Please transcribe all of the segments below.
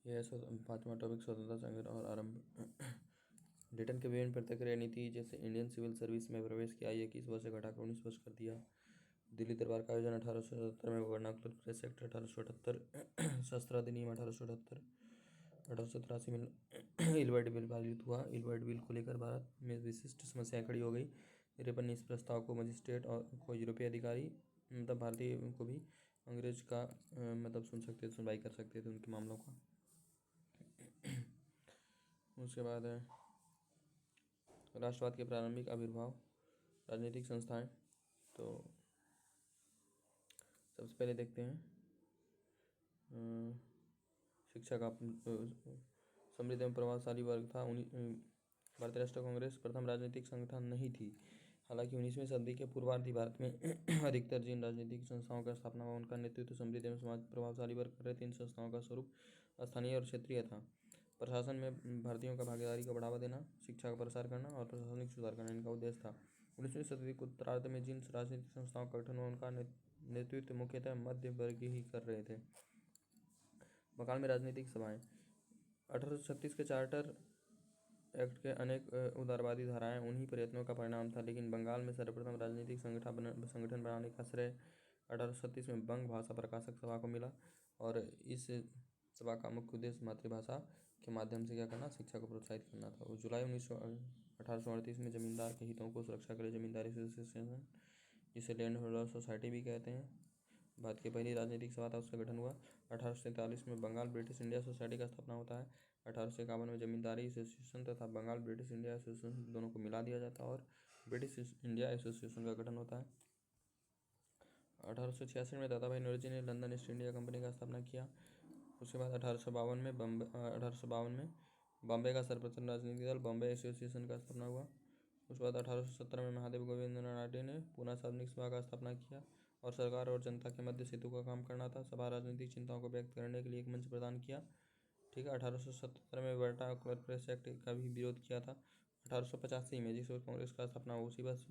यह पांचवा टॉपिक स्वतंत्रता संग्राम और आरंभ। ब्रिटेन के विभिन्न प्रतिक्रिया नीति जैसे इंडियन सिविल सर्विस में प्रवेश किया, 21 वर्ष से घटाकर 19 वर्ष कर दिया। दिल्ली दरबार का आयोजन 1877 में, वर्नाकुलर प्रेस एक्ट 1878, शस्त्र अधिनियम 1878, 1883 में इलवर्ट बिल पारित हुआ। इलवर्ट बिल को लेकर भारत में विशिष्ट समस्याएं खड़ी हो गई। 53 इस प्रस्ताव को मजिस्ट्रेट और को यूरोपीय अधिकारी मतलब भारतीय को भी अंग्रेज का मतलब सुनवाई कर सकते थे उनके मामलों का। उसके बाद है राष्ट्रवाद के प्रारंभिक आविर्भाव, राजनीतिक संस्थाएं। तो सबसे पहले देखते हैं शिक्षा का समृद्ध एवं प्रभावशाली वर्ग था। भारतीय राष्ट्रीय कांग्रेस प्रथम राजनीतिक संगठन नहीं थी। हालांकि 19वीं सदी के पूर्वार्ध भारत में अधिकतर जिन राजनीतिक संस्थाओं का स्थापना हुआ उनका नेतृत्व समृद्ध एवं समाज प्रभावशाली वर्ग कर रहे थे। इन संस्थाओं का स्वरूप स्थानीय और क्षेत्रीय था। प्रशासन में भारतीयों का भागीदारी को बढ़ावा देना, शिक्षा का प्रसार करना और प्रशासनिक सुधार करना इनका उद्देश्य था। 19वीं सदी के उत्तरार्ध में जिन राजनीतिक संस्थाओं का गठन हुआ उनका नेतृत्व मुख्यतः मध्य वर्ग ही कर रहे थे। बंगाल में राजनीतिक सभाएं। 1836 के चार्टर एक्ट के अनेक उदारवादी धाराएं उन्हीं प्रयत्नों का परिणाम था, लेकिन बंगाल में सर्वप्रथम राजनीतिक संगठन बनाने का श्रेय 1836 में बंग भाषा प्रकाशक सभा को मिला। और इस सभा का मुख्य उद्देश्य मातृभाषा के माध्यम से क्या करना, शिक्षा को प्रोत्साहित करना था। जुलाई 1838 में जमींदार के हितों को सुरक्षा के लिए जमींदारी एसोसिएशन, जिसे लैंड होल्डर सोसाइटी भी कहते हैं, भारत की पहली राजनीतिक सभा था, उसका गठन हुआ। 1843 में बंगाल ब्रिटिश इंडिया सोसाइटी का स्थापना होता है। 1851 में जमींदारी एसोसिएशन तथा बंगाल ब्रिटिश इंडिया एसोसिएशन दोनों को मिला दिया जाता है और ब्रिटिश इंडिया एसोसिएशन का गठन होता है। 1866 में दादा भाई नौरोजी ने लंदन ईस्ट इंडिया कंपनी का स्थापना किया। उसके बाद 1852 में बॉम्बे का सर्वप्रथम राजनीतिक दल बॉम्बे एसोसिएशन का स्थापना हुआ। उसके बाद 1870 में महादेव गोविंद नायडू ने पुनः सार्वजनिक सभा का स्थापना किया और सरकार और जनता के मध्य सेतु का काम करना था। सभा राजनीतिक चिंताओं को व्यक्त करने के लिए एक मंच प्रदान किया। ठीक है। 1877 में वर्नाकुलर प्रेस एक्ट का भी विरोध किया था। 1885 में जिस कांग्रेस का स्थापना हुआ उसी बस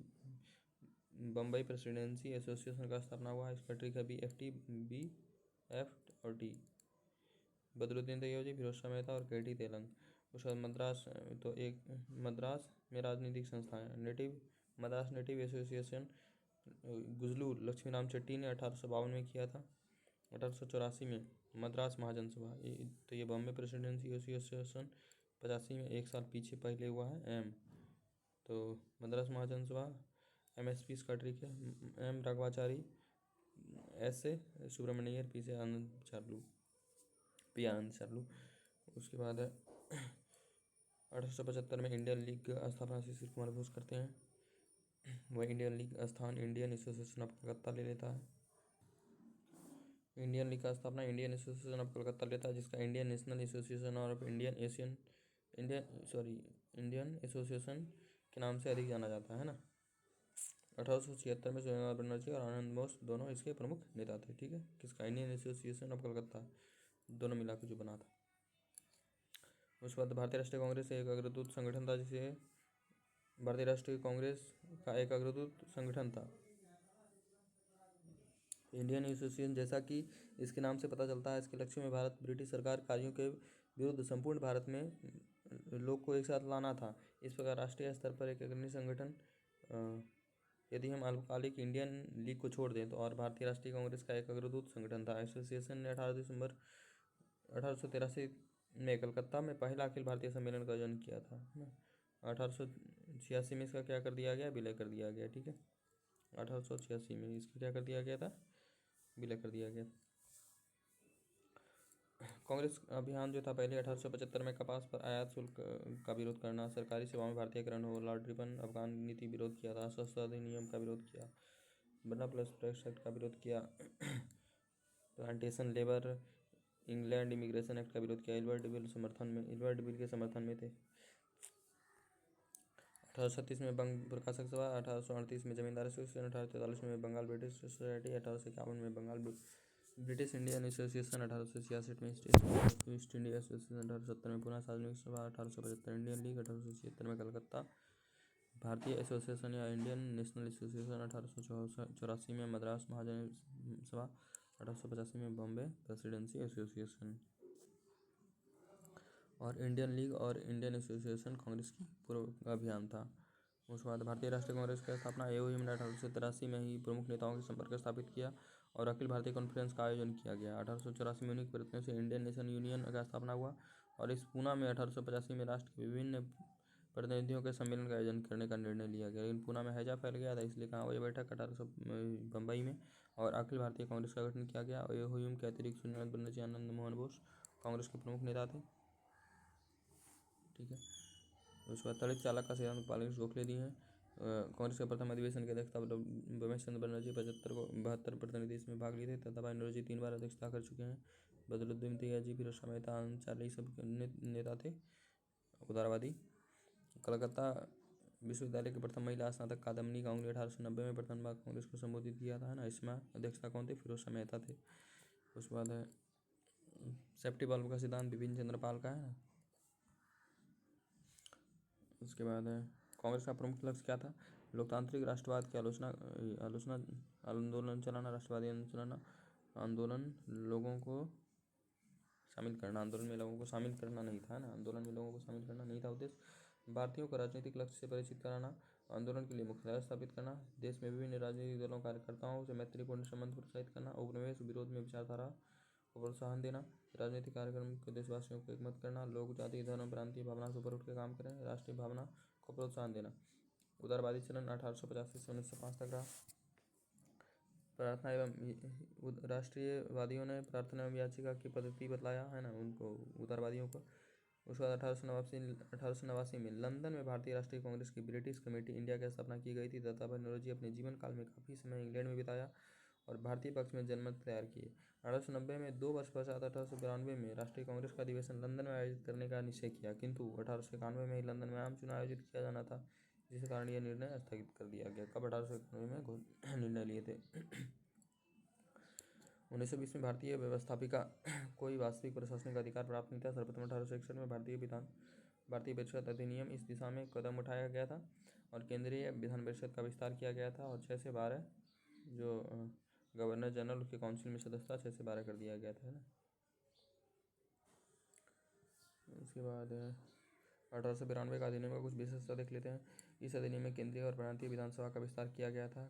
बम्बई प्रेसिडेंसी एसोसिएशन का स्थापना हुआ। इसका ट्रिक है BFT और T। बदरुद्दीन तैयबजी, फिरोज शाह मेहता और KT तेलंग। उसके बाद मद्रास में राजनीतिक संस्थाएं। मद्रास नेटिव एसोसिएशन गुजलू लक्ष्मीराम चेट्टी ने 1852 में किया था। 1884 में मद्रास महाजन सभा, तो ये बॉम्बे प्रेसिडेंसी एसोसिएशन 85 में एक साल पीछे पहले हुआ है। तो मद्रास महाजन सभा MSP इसका ट्रिक है। M राघवाचारी, S से सुब्रमण्यम, P से आनंद चार्लू, P आनंद चार्लू। उसके बाद 1875 में इंडियन लीग की स्थापना शिशिर कुमार घोष करते हैं। वह इंडियन लीग का स्थान इंडियन एसोसिएशन ऑफ कलकत्ता ले लेता है। इंडियन लीग का स्थापना इंडियन एसोसिएशन ऑफ कलकत्ता लेता है, जिसका इंडियन नेशनल एसोसिएशन और इंडियन एसोसिएशन के नाम से अधिक जाना जाता है ना। 1876 में सुरेंद्रनाथ बनर्जी और आनंद बोस दोनों इसके प्रमुख नेता थे। ठीक है। किसका, इंडियन एसोसिएशन ऑफ कलकत्ता, दोनों मिलाकर जो बना था। उसके बाद भारतीय राष्ट्रीय कांग्रेस एक अग्रदूत संगठन था, जिसे भारतीय राष्ट्रीय कांग्रेस का एक अग्रदूत संगठन था। इंडियन एसोसिएशन, जैसा कि इसके नाम से पता चलता है, इसके लक्ष्य में भारत ब्रिटिश सरकार कार्यों के विरुद्ध संपूर्ण भारत में लोग को एक साथ लाना था। इस प्रकार राष्ट्रीय स्तर पर एक अग्रणी संगठन, यदि हम अल्पकालिक इंडियन लीग को छोड़ दें तो, और भारतीय राष्ट्रीय कांग्रेस का एक अग्रदूत संगठन था। एसोसिएशन ने 18 दिसंबर 1883 में कलकत्ता में पहला अखिल भारतीय सम्मेलन का आयोजन किया था। 1886 में इसका क्या कर दिया गया, विलय कर दिया गया। ठीक है। 1886 में इसका क्या कर दिया गया था, विलय कर दिया गया। कांग्रेस अभियान जो था, पहले 1875 में कपास पर आयात शुल्क का विरोध करना, सरकारी सेवाओं में भारतीयकरण हो, लॉर्ड रिपन अफगान नीति विरोध किया था, शस्त्र अधिनियम का विरोध किया, बर्ना प्लस प्रेस एक्ट का विरोध किया, plantation labour England immigration act का विरोध किया। इलवर्ट बिल के समर्थन में थे। 1836 में बंग प्रकाशक सभा, 1838 में जमींदार एसोसिएशन, 1843 में बंगाल ब्रिटिश सोसाइटी, 1851 में बंगाल ब्रिटिश इंडियन एसोसिएशन, 1866 में ईस्ट इंडिया एसोसिएशन, 1870 में पुनः सार्वजनिक सभा, 1875 इंडियन लीग, 1876 में कलकत्ता भारतीय एसोसिएशन या इंडियन नेशनल एसोसिएशन, 1884 में मद्रास महाजन सभा, 1885 में बॉम्बे प्रेसिडेंसी एसोसिएशन। और इंडियन लीग और इंडियन एसोसिएशन कांग्रेस की पूर्व अभियान था। उसके बाद भारतीय राष्ट्रीय कांग्रेस की स्थापना एओयू में 1883 में ही प्रमुख नेताओं के संपर्क स्थापित किया और अखिल भारतीय कॉन्फ्रेंस का आयोजन किया गया। 1884 में यूनिक प्रयत्नों से इंडियन नेशन यूनियन का स्थापना हुआ और इस पूना में 1885 में राष्ट्र के विभिन्न प्रतिनिधियों के सम्मेलन का आयोजन करने का निर्णय लिया गया, लेकिन पूना में हैजा फैल गया था, इसलिए कहाँ वही बैठक 1800 बम्बई में और अखिल भारतीय कांग्रेस का गठन किया गया। एओयू के अतिरिक्त सुरेंद्र बनर्जी, आनंद मोहन बोस कांग्रेस के प्रमुख नेता थे। ठीक है, उसके बाद तड़ित चालक का सिद्धांत पालित गोखले दिए हैं। कांग्रेस के प्रथम अधिवेशन की अध्यक्षता रमेश चंद्र बनर्जी 72 प्रतिनिधि इसमें भाग लिए थे। तथा बनर्जी 3 बार अध्यक्षता कर चुके हैं। बदरुद्दीन तैयबजी, फिरोज शाह मेहता, आनंद चार्ली सब नेता थे उदारवादी। कलकत्ता विश्वविद्यालय की प्रथम महिला स्नातक कादम्बनी गांगुली 1890 में प्रथम बार कांग्रेस को संबोधित किया था, है ना। इसमें अध्यक्षता कौन थे? फिरोज शाह मेहता थे। उसके बाद है सेफ्टी बल्ब का सिद्धांत बिपिन चंद्र पाल का, है ना। उसके बाद है कांग्रेस का प्रमुख लक्ष्य क्या था? लोकतांत्रिक राष्ट्रवाद की आलोचना आंदोलन चलाना, राष्ट्रवादी आंदोलन लोगों को शामिल करना। आंदोलन में लोगों को शामिल करना नहीं था, ना। आंदोलन में लोगों को शामिल करना नहीं था उद्देश्य। भारतीयों को राजनीतिक लक्ष्य से परिचित कराना, आंदोलन के लिए मुख्यालय स्थापित करना, देश में विभिन्न राजनीतिक दलों कार्यकर्ताओं से मैत्रीपूर्ण संबंध प्रोत्साहित करना, उपनिवेश विरोध में विचारधारा को प्रोत्साहन देना, राजनीतिक कार्यक्रम को देशवासियों को एकमत करना, लोग जाति धर्म प्रांतीय भावना से ऊपर उठ के काम करें, राष्ट्रीय भावना को प्रोत्साहन देना। उदारवादी चलन 1885 से 1905 तक रहा। प्रार्थना एवं राष्ट्रीयवादियों ने प्रार्थना एवं याचिका की पद्धति बतलाया, है ना, उनको उदारवादियों को। उसके बाद 1889 में लंदन में भारतीय राष्ट्रीय कांग्रेस की ब्रिटिश कमेटी इंडिया की स्थापना की गई थी। दत्ता बनर्जी अपने जीवन काल में काफ़ी समय इंग्लैंड में बिताया और भारतीय पक्ष में जनमत तैयार किए। 1890 में 2 वर्ष पश्चात 1892 में राष्ट्रीय कांग्रेस का अधिवेशन लंदन में आयोजित करने का निश्चय किया, किंतु 1891 में ही लंदन में आम चुनाव आयोजित किया जाना था, जिस कारण यह निर्णय स्थगित कर दिया गया। कब? 1891 में निर्णय लिए थे। 1920 में भारतीय व्यवस्थापिका कोई वास्तविक प्रशासनिक अधिकार प्राप्त नहीं था। सर्वप्रथम 1861 में भारतीय परिषद अधिनियम इस दिशा में कदम उठाया गया था और केंद्रीय विधान परिषद का विस्तार किया गया था और 6 से 12 जो गवर्नर जनरल उसके काउंसिल में सदस्य था 6 से 12 कर दिया गया था, है ना। उसके बाद 1892 का अधिनियम का कुछ विशेषता देख लेते हैं। इस अधिनियम में केंद्रीय और प्रांतीय विधानसभा का विस्तार किया गया था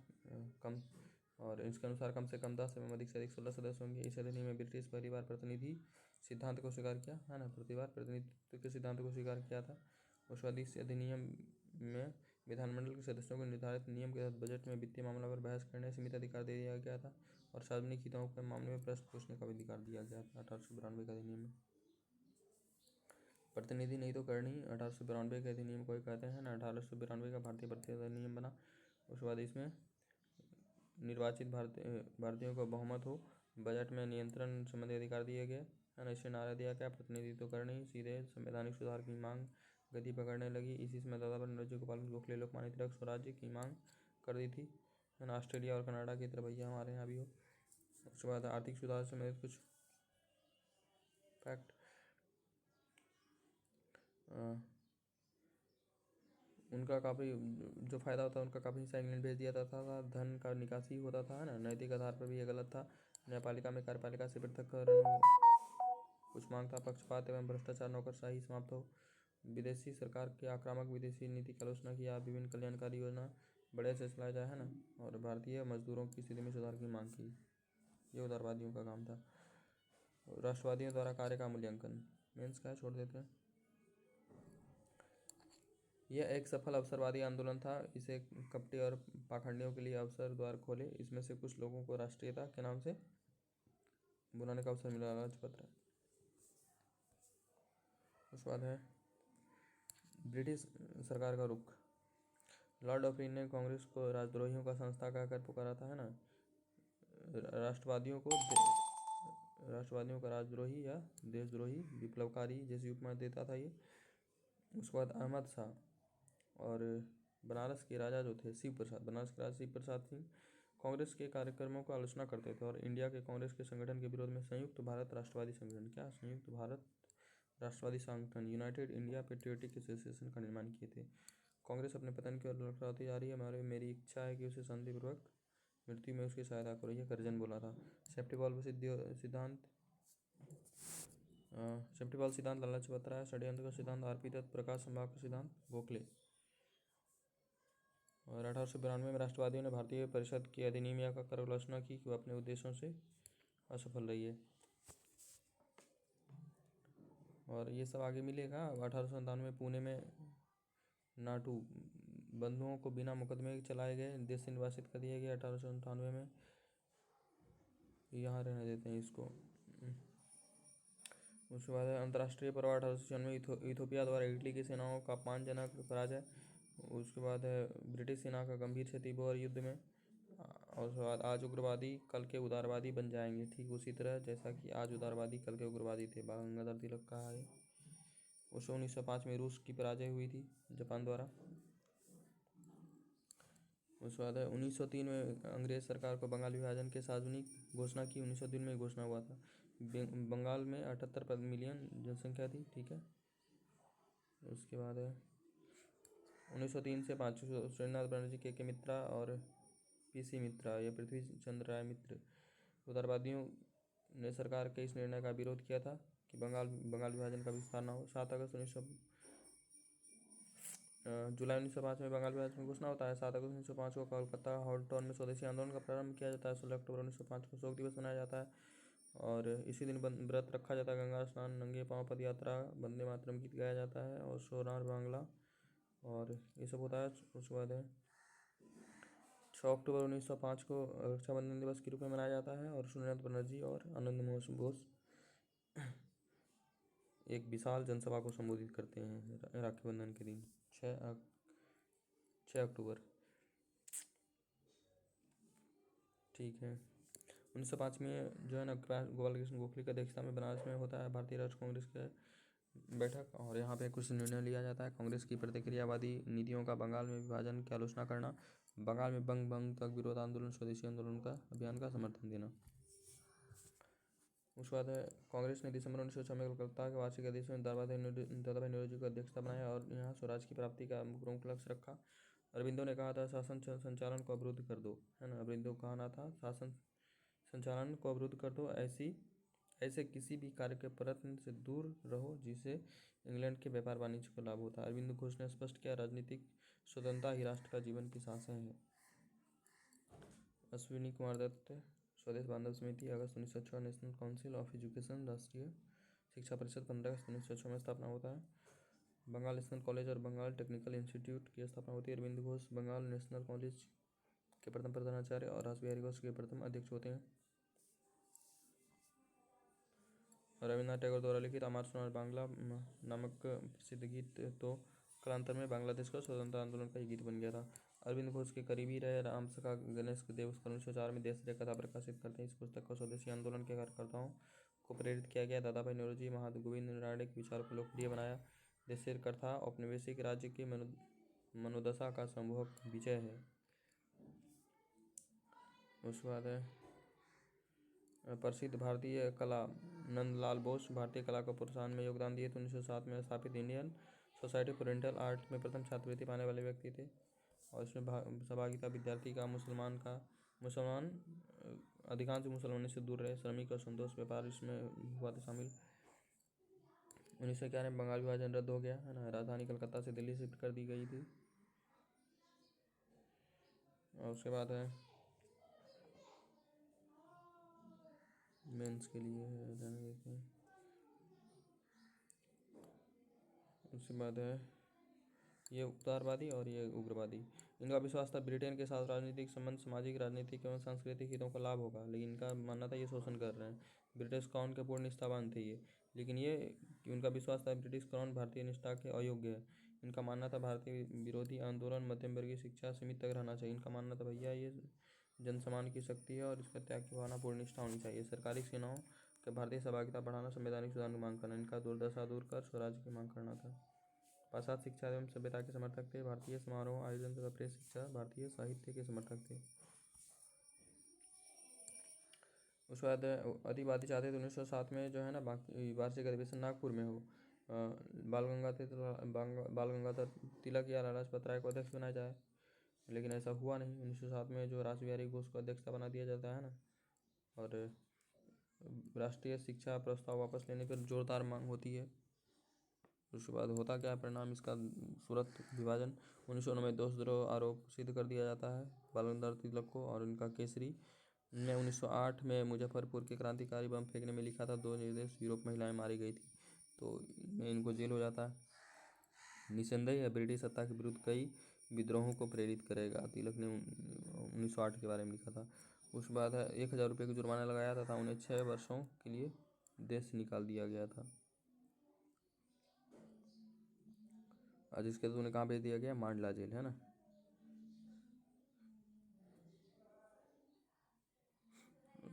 कम और इसके अनुसार कम से कम 10 एवं अधिक से अधिक 16 सदस्य होंगे। इस अधिनियम में ब्रिटिश परिवार प्रतिनिधि सिद्धांत को स्वीकार किया, है ना, परिवार प्रतिनिधित्व के सिद्धांत को स्वीकार किया था। उसके बाद इस अधिनियम में विधानमंडल के सदस्यों को निर्धारित नियम के तहत बजट में वित्तीय मामलों पर बहस करने सीमित अधिकार दे दिया गया था और सार्वजनिक हितों के मामले में प्रश्न पूछने का भी अधिकार दिया गया था 1892 के अधिनियम में। प्रतिनिधि नहीं तो करनी 1892 के अधिनियम को ही कहते हैं ना। 1892 का भारतीय प्रतिनिधि अधिनियम बना। उसके बाद इसमें निर्वाचित भारतीयों को बहुमत हो, बजट में नियंत्रण संबंधी अधिकार दिए गए, है ना। इससे नारा दिया गया प्रतिनिधित्व तो करनी, सीधे संवैधानिक सुधार की मांग गति पकड़ने लगी। इसी समय दादा बनर्जी गोपाल गोखले लोकमान्य तिलक स्वराज्य की मांग कर दी थी, है ना। ऑस्ट्रेलिया और कनाडा की तरह भैया हमारे यहाँ भी हो। उसके बाद आर्थिक सुधार से मेरे कुछ फैक्ट, उनका काफ़ी जो फ़ायदा होता है उनका काफ़ी हिस्सा इंग्लैंड भेज दिया जाता था, धन का निकासी होता था, है ना। नैतिक आधार पर भी ये गलत था। न्यायपालिका में कार्यपालिका से पृथक्करण हो, कुछ मांग था पक्षपात एवं भ्रष्टाचार, नौकरशाही समाप्त हो, विदेशी सरकार की आक्रामक विदेशी नीति की आलोचना की, या विभिन्न कल्याणकारी योजना बड़े से चलाया जाए, है ना, और भारतीय मजदूरों की स्थिति में सुधार की मांग की। ये उदारवादियों का काम था। राष्ट्रवादियों द्वारा कार्य का मूल्यांकन, मेंस का छोड़ देते हैं। यह एक सफल अवसरवादी आंदोलन था। इसे कपटी और पाखंडियों के लिए अवसर द्वार खोले। इसमें से कुछ लोगों को राष्ट्रीयता के नाम से बुलाने का अवसर मिला। राजपत्र। उसके बाद है ब्रिटिश सरकार का रुख। लॉर्ड ऑफ रीन ने कांग्रेस को राजद्रोहियों का संस्था कहकर पुकारा था, है ना। राष्ट्रवादियों का राजद्रोही या देशद्रोही, विप्लवकारी जैसी उपमा देता था ये। उसके बाद अहमद शाह और बनारस के राजा जो थे बनारस के राजा शिव प्रसाद सिंह कांग्रेस के कार्यक्रमों को आलोचना करते थे और इंडिया के कांग्रेस के संगठन के विरोध में संयुक्त भारत राष्ट्रवादी संगठन, क्या संयुक्त भारत राष्ट्रवादी संगठन, यूनाइटेड इंडिया पेट्रियोटिक एसोसिएशन का निर्माण किए थे। कांग्रेस अपने पतन की ओर लड़खड़ाती जा रही है, मेरी इच्छा है कि उसे शांतिपूर्वक मृत्यु में उसकी सहायता करो, यह करजन बोला था। सेफ्टी वॉल्व सिद्धांत, सेफ्टी सिद्धांत लाला लाजपत राय, षड्यंत्र का सिद्धांत आरपी दत्त, प्रकाश संवाहक का सिद्धांत गोखले। और 1892 में राष्ट्रवादियों ने भारतीय परिषद की अधिनियम का आलोचना की कि वह अपने उद्देश्यों से असफल रही है। और ये सब आगे मिलेगा। 1897 में पुणे में नाटू बंधुओं को बिना मुकदमे चलाए गए, देश से निर्वासित कर दिया गया। 1898 में यहाँ रहने देते हैं इसको। उसके बाद अंतर्राष्ट्रीय पर्व 1896 में इथोपिया द्वारा इटली की सेनाओं का अपमानजनक पराजय। उसके बाद है ब्रिटिश सेना का गंभीर क्षति बोर युद्ध में। और उसके बाद आज उग्रवादी कल के उदारवादी बन जाएंगे, ठीक उसी तरह जैसा कि आज उदारवादी कल के उग्रवादी थे, बाल गंगाधर तिलक का है। 1905 में रूस की पराजय हुई थी जापान द्वारा। उसके बाद 1903 में अंग्रेज सरकार को बंगाल विभाजन के सार्वजनिक घोषणा की। 1903 में घोषणा हुआ था। बंगाल में 78 मिलियन जनसंख्या थी, ठीक है। उसके बाद 1903 से 5 सुरेंद्रनाथ बनर्जी, के मित्रा और पीसी मित्रा या पृथ्वी चंद्र राय मित्र उदारवादियों ने सरकार के इस निर्णय का विरोध किया था कि बंगाल विभाजन का विस्तार न हो। 7 अगस्त जुलाई 1905 में बंगाल विभाजन की घोषणा होता है। 7 अगस्त 1905 को कोलकाता हॉल टाउन में स्वदेशी आंदोलन का प्रारंभ किया जाता है। 16 अक्टूबर 1905 को शोक दिवस मनाया जाता है और इसी दिन व्रत रखा जाता है। गंगा स्नान, नंगे पांव पद यात्रा, वंदे मातरम गीत गाया जाता है और सोनार बांग्ला और ये सब होता है। उसके बाद 6 अक्टूबर 1905 को रक्षाबंधन दिवस के रूप में मनाया जाता है और सुरेंद्रनाथ बनर्जी और आनंद मोहन बोस एक विशाल जनसभा को संबोधित करते हैं राखी बंधन के दिन 6 अक्टूबर, ठीक है। 1905 में जो है ना गोपाल कृष्ण गोखले की अध्यक्षता में बनारस में होता है भारतीय राष्ट्रीय कांग्रेस का बैठक और यहाँ पे कुछ निर्णय लिया जाता है। कांग्रेस की प्रतिक्रियावादी नीतियों का बंगाल में विभाजन की आलोचना करना, बंगाल में बंग तक विरोध आंदोलन, स्वदेशी आंदोलन का अभियान का समर्थन देना। उसके बाद कांग्रेस ने दिसंबर 1906 में कलकत्ता के वार्षिक अधिवेशन में दादाभाई नौरोजी को अध्यक्षता बनाया और यहाँ स्वराज की प्राप्ति का प्रमुख लक्ष्य रखा। अरविंदो ने कहा था शासन संचालन को अवरुद्ध कर दो, है ना। अरविंदो का कहना था शासन संचालन को अवरुद्ध कर दो, ऐसे किसी भी कार्य के प्रयत्न से दूर रहो जिससे इंग्लैंड के व्यापार वाणिज्य को लाभ होता है। अरविंद घोष ने स्पष्ट किया राजनीतिक स्वतंत्रता ही राष्ट्र का जीवन की सांसें है। अश्विनी कुमार दत्त, स्वदेश बांधव समिति, अगस्त 1906, नेशनल काउंसिल ऑफ एजुकेशन, राष्ट्रीय शिक्षा परिषद, 15 अगस्त 1906 में स्थापना होता है। बंगाल नेशनल कॉलेज और बंगाल टेक्निकल इंस्टीट्यूट की स्थापना होती है। अरविंद घोष बंगाल नेशनल कॉलेज के प्रथम प्रधानाचार्य और रासबिहारी घोष के प्रथम अध्यक्ष होते हैं। रविन्द्रनाथ टैगोर द्वारा लिखित अमर सोनार बांग्ला नामक प्रसिद्ध गीत तो कालांतर में बांग्लादेश का स्वतंत्रता आंदोलन का गीत बन गया था। अरविंद घोष के करीबी रहे राम सखा गणेश देव 1904 में देश कथा प्रकाशित करते हैं। इस पुस्तक को स्वदेशी आंदोलन के कार्यकर्ताओं को प्रेरित किया गया। दादाभाई नौरोजी, महात्मा गोविंद रानडे के विचार को लोकप्रिय बनाया। देश कथा औपनिवेशिक राज्य की मनोदशा का संभोग विजय है। उसके बाद प्रसिद्ध भारतीय कला नंदलाल बोस भारतीय कला को प्रोत्साहन में योगदान दिए थे। 1907 में स्थापित Indian society for oriental art में प्रथम छात्रवृत्ति पाने वाले व्यक्ति थे और इसमें सहभागिता विद्यार्थी का मुसलमान अधिकांश मुसलमानी से दूर रहे, श्रमिक और संतोष व्यापार इसमें हुआ था शामिल। 1911 में बंगाल विभाजन रद्द हो गया, है ना। राजधानी कलकत्ता से दिल्ली शिफ्ट कर दी गई थी। और उसके बाद है मेंस के लिए जाने देते हैं। उसके बाद है ये उदारवादी और ये उग्रवादी। इनका विश्वास था ब्रिटेन के साथ राजनीतिक संबंध सामाजिक, राजनीतिक एवं सांस्कृतिक हितों का लाभ होगा, लेकिन इनका मानना था ये शोषण कर रहे हैं। ब्रिटिश क्राउन के पूर्ण निष्ठावान थे ये, लेकिन उनका विश्वास था ब्रिटिश क्राउन भारतीय निष्ठा के अयोग्य है। इनका मानना था भारतीय विरोधी आंदोलन, मध्यम वर्गीय शिक्षा सीमित तक रहना चाहिए। इनका मानना था भैया ये जनसम्मान की शक्ति है और इसका त्याग की भावना, पूर्ण निष्ठा होनी चाहिए। सरकारी सेनाओं के भारतीय सहभागिता बढ़ाना, संवैधानिक सुधार की मांग करना, इनका दुर्दशा दूर कर स्वराज्य की मांग करना था। पाश्चात्य शिक्षा एवं सभ्यता के समर्थक थे। भारतीय समारोह आयोजन तथा प्रेस शिक्षा, भारतीय साहित्य के समर्थक थे। उसके बाद अधिवादी चाहते थे 1907 में जो है ना वार्षिक अधिवेशन नागपुर में हो, बाल गंगाधर तिलक या लाला लाजपत राय को अध्यक्ष बनाया जाए, लेकिन ऐसा हुआ नहीं। 1907 में जो रासबिहारी घोष को अध्यक्षता बना दिया जाता है ना, और राष्ट्रीय शिक्षा प्रस्ताव वापस लेने पर जोरदार मांग होती है। उसके बाद होता क्या है परिणाम इसका, सूरत विभाजन। 1909 में देशद्रोह आरोप सिद्ध कर दिया जाता है बाल गंगाधर तिलक को और उनका केसरी ने 1908 में मुजफ्फरपुर के क्रांतिकारी बम फेंकने में लिखा था 2 निर्देश यूरोप महिलाएं मारी गई थी, तो इनको जेल हो जाता है। निसंदेह यह ब्रिटिश सत्ता के विरुद्ध कई विद्रोहों को प्रेरित करेगा, तिलक ने 1908 के बारे में लिखा था। उसके बाद 1000 रुपये का जुर्माना लगाया तथा उन्हें 6 वर्षों के लिए देश से निकाल दिया गया था। आज इसके तो उन्हें कहाँ भेज दिया गया, मांडला जेल, है ना।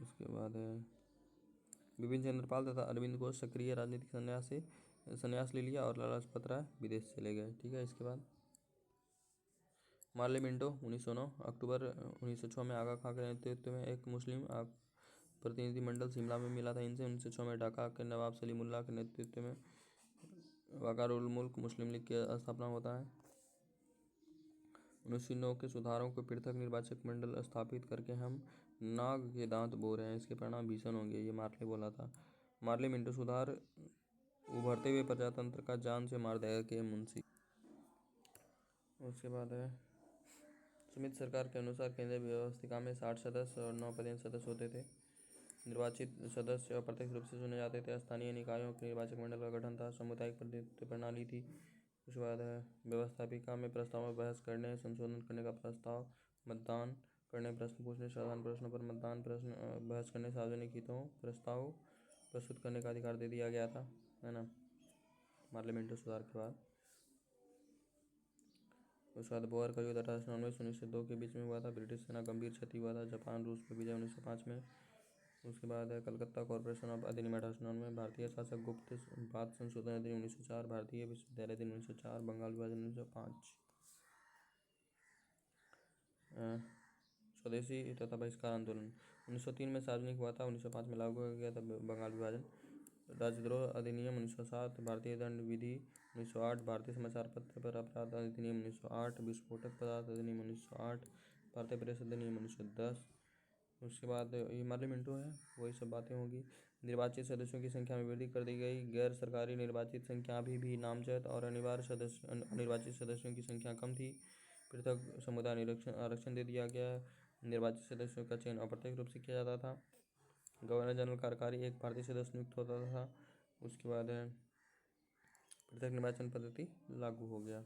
उसके बाद विपिन चंद्रपाल तथा अरविंद घोष सक्रिय राजनीतिक संन्यास ले लिया और लाला लाजपत राय विदेश चले गए। ठीक है, इसके बाद मार्ले मिंटो 1909 अक्टूबर 1906 में आगा खां के नेतृत्व में एक मुस्लिम प्रतिनिधिमंडल शिमला में मिला था। इनसे 1906 में ढाका के नवाब सलीमुल्लाह के नेतृत्व में वकारउल मुल्क मुस्लिम लीग की स्थापना होता है। 1909 के सुधारों को पृथक निर्वाचक मंडल स्थापित करके हम नाग के दांत बो रहे हैं, इसके परिणाम भीषण होंगे, ये मार्ले बोला था। मार्ले मिंटो सुधार उभरते हुए प्रजातंत्र का जान से मार देगा के मुंशी। उसके बाद है स्मिथ सरकार के अनुसार केंद्रीय व्यवस्थिका में 60 सदस्य और 9 पदेन सदस्य होते थे। निर्वाचित सदस्य अप्रत्यक्ष रूप से चुने जाते थे। स्थानीय निकायों के निर्वाचक मंडल का गठन था। सामुदायिक प्रतिनिधित्व प्रणाली थी। उसके बाद है व्यवस्थापिका में प्रस्ताव में बहस करने, संशोधन करने का प्रस्ताव, मतदान करने, प्रश्न पूछने, साधारण प्रश्नों पर मतदान, बहस करने, सार्वजनिक हितों प्रस्ताव प्रस्तुत करने का अधिकार दे दिया गया था, है ना, मार्ले मिंटो सुधार के बाद। उसके बाद बोअर का युद्ध 1899 से 1902 के बीच में हुआ था। ब्रिटिश सेना गंभीर क्षति हुआ था। जापान रूस पर विजय 1905 में। उसके बाद है कलकत्ता कॉर्पोरेशन ऑफ अधिनियम 1899 में। भारतीय शासक गुप्त बात संशोधन अधिनियम 1904। भारतीय विश्वविद्यालय दिन 1904। बंगाल विभाजन 1905। स्वदेशी तथा बहिष्कार आंदोलन 1903 में सार्वजनिक हुआ था। 1905 में लागू हो गया था बंगाल विभाजन। राजद्रोह अधिनियम 1907। भारतीय दंड विधि 1908। भारतीय समाचार पत्र पर अपराध अधिनियम 1908। विस्फोटक पदार्थ अधिनियम 1908। भारतीय प्रेस अधिनियम 1910। उसके बाद ये मार्ले मिंटो है, वही सब बातें होगी। निर्वाचित सदस्यों की संख्या में वृद्धि कर दी गई। गैर सरकारी निर्वाचित संख्या अभी भी नामजद और अनिर्वाचित सदस्यों की संख्या कम थी। पृथक समुदाय आरक्षण दे दिया गया। निर्वाचित सदस्यों का चयन अप्रत्यक्ष रूप से किया जाता था। गवर्नर जनरल कार्यकारी एक भारतीय सदस्य नियुक्त होता था। उसके बाद पृथक निर्वाचन पद्धति लागू हो गया।